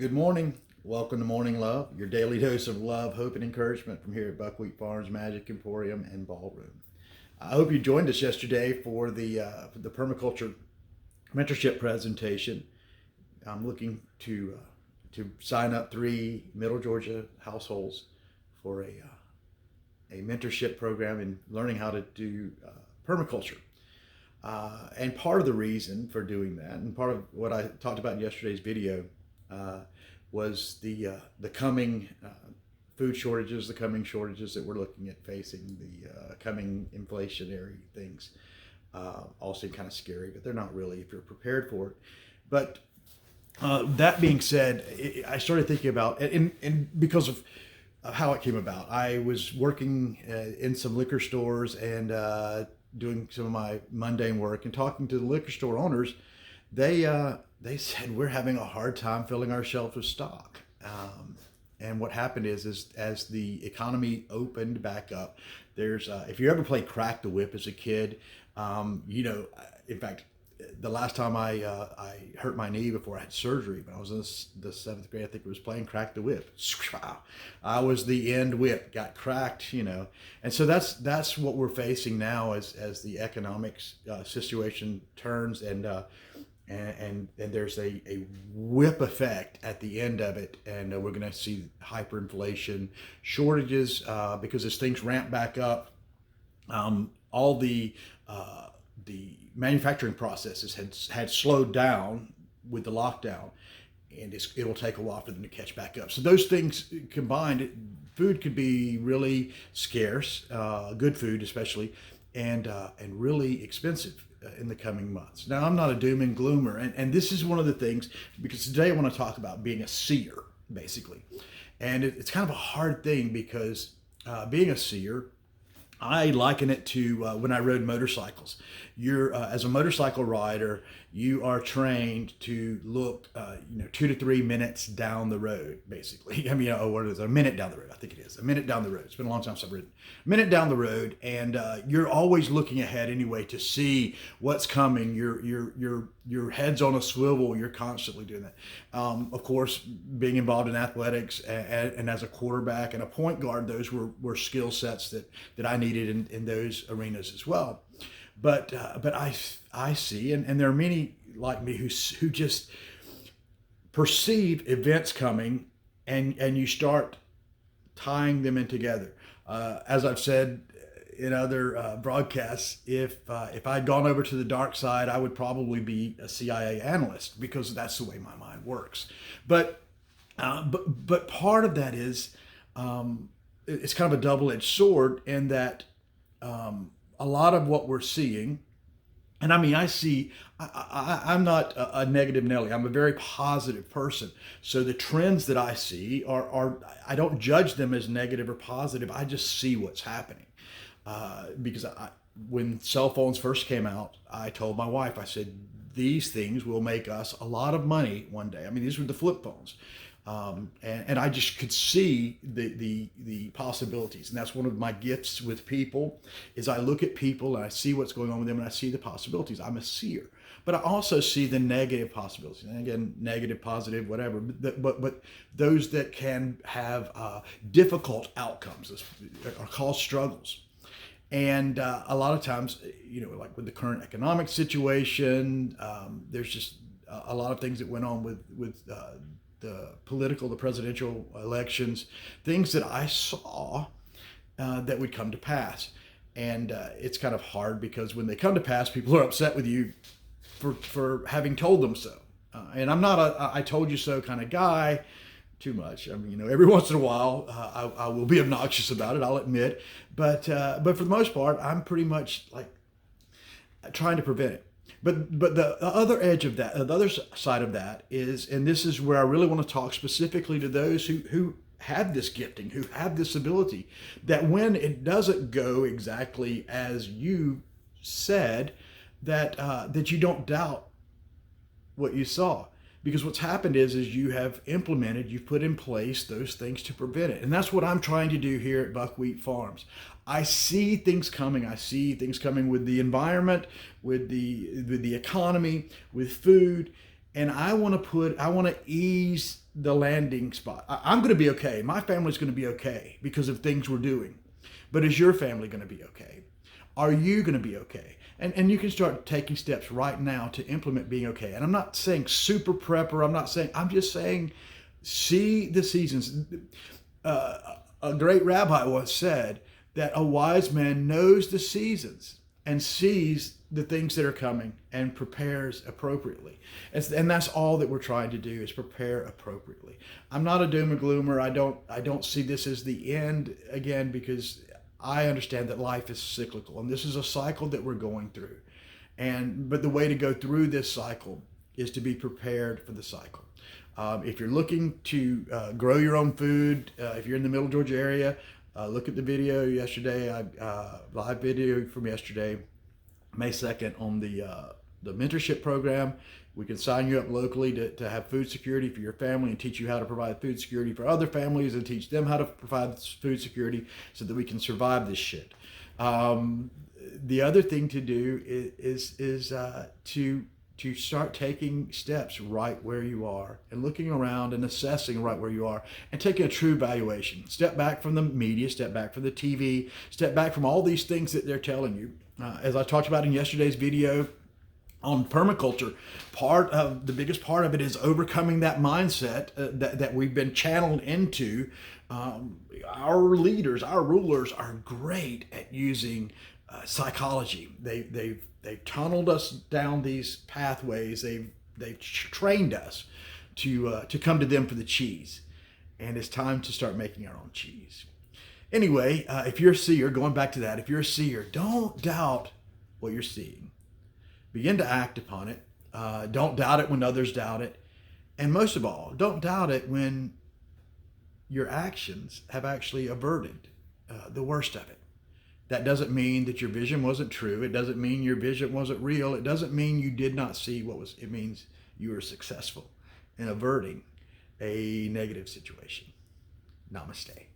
Good morning. Welcome to Morning Love, your daily dose of love, hope, and encouragement from here at Buckwheat Farms Magic Emporium and Ballroom. I hope you joined us yesterday for the permaculture mentorship presentation. I'm looking to sign up 3 Middle Georgia households for a mentorship program in learning how to do permaculture. And part of the reason for doing that, and part of what I talked about in yesterday's video, uh, was the coming food shortages, the coming shortages that we're looking at facing, the coming inflationary things. All seem kind of scary, but they're not really if you're prepared for it. But that being said, I started thinking about, and because of how it came about, I was working in some liquor stores and doing some of my mundane work and talking to the liquor store owners. They said we're having a hard time filling our shelves with stock. And what happened is as the economy opened back up, there's if you ever played Crack the Whip as a kid, in fact, the last time I hurt my knee before I had surgery, when I was in the 7th grade, I think it was playing Crack the Whip. I was the end whip, got cracked, and so that's what we're facing now as the economics situation turns and there's a whip effect at the end of it, and we're going to see hyperinflation, shortages, because as things ramp back up, all the manufacturing processes had slowed down with the lockdown, and it'll take a while for them to catch back up. So those things combined, food could be really scarce, good food especially, and really expensive in the coming months. Now, I'm not a doom and gloomer, and this is one of the things, because today I want to talk about being a seer, basically. And it's kind of a hard thing because being a seer, I liken it to when I rode motorcycles. You're as a motorcycle rider, you are trained to look, 2 to 3 minutes down the road, basically. I mean, what is it? A minute down the road? I think it is a minute down the road. It's been a long time since I've ridden. A minute down the road, and you're always looking ahead anyway to see what's coming. Your head's on a swivel. You're constantly doing that. Of course, being involved in athletics and as a quarterback and a point guard, those were skill sets that I needed in those arenas as well. But I see, and there are many like me who just perceive events coming, and you start tying them in together. As I've said in other broadcasts, if I'd gone over to the dark side, I would probably be a CIA analyst because that's the way my mind works. But part of that is it's kind of a double-edged sword in that a lot of what we're seeing, and I mean, I'm not a negative Nelly. I'm a very positive person. So the trends that I see are I don't judge them as negative or positive. I just see what's happening. Because when cell phones first came out, I told my wife, I said, these things will make us a lot of money one day. I mean, these were the flip phones. And I just could see the possibilities, and that's one of my gifts with people is I look at people and I see what's going on with them and I see the possibilities. I'm a seer, but I also see the negative possibilities. And again, negative, positive, whatever. But those that can have difficult outcomes are called struggles. And a lot of times, like with the current economic situation, there's just a lot of things that went on with the presidential elections, things that I saw that would come to pass. And it's kind of hard because when they come to pass, people are upset with you for having told them so. And I'm not a I told you so kind of guy too much. I mean, every once in a while, I will be obnoxious about it, I'll admit. But for the most part, I'm pretty much like trying to prevent it. But the other edge of that, the other side of that is, and this is where I really want to talk specifically to those who have this gifting, who have this ability, that when it doesn't go exactly as you said, that you don't doubt what you saw. Because what's happened is you've put in place those things to prevent it. And that's what I'm trying to do here at Buckwheat Farms. I see things coming. I see things coming with the environment, with the economy, with food. And I want to ease the landing spot. I'm going to be okay. My family's going to be okay because of things we're doing. But is your family going to be okay? Are you going to be okay? And you can start taking steps right now to implement being okay. And I'm not saying super prepper. I'm just saying see the seasons. A great rabbi once said that a wise man knows the seasons and sees the things that are coming and prepares appropriately. And that's all that we're trying to do, is prepare appropriately. I'm not a doom and gloomer. I don't see this as the end, again, because I understand that life is cyclical and this is a cycle that we're going through. But the way to go through this cycle is to be prepared for the cycle. If you're looking to grow your own food, if you're in the Middle Georgia area, look at the video yesterday, live video from yesterday, May 2nd, on the mentorship program. We can sign you up locally to have food security for your family and teach you how to provide food security for other families and teach them how to provide food security so that we can survive this shit. The other thing to do is to start taking steps right where you are and looking around and assessing right where you are and taking a true evaluation. Step back from the media, step back from the TV, step back from all these things that they're telling you. As I talked about in yesterday's video on permaculture, the biggest part of it is overcoming that mindset that we've been channeled into. Our leaders, our rulers are great at using psychology. They've tunneled us down these pathways. They've trained us to come to them for the cheese, and it's time to start making our own cheese. Anyway, if you're a seer, going back to that, if you're a seer, don't doubt what you're seeing. Begin to act upon it. Don't doubt it when others doubt it. And most of all, don't doubt it when your actions have actually averted the worst of it. That doesn't mean that your vision wasn't true. It doesn't mean your vision wasn't real. It doesn't mean you did not see what was. It means you were successful in averting a negative situation. Namaste.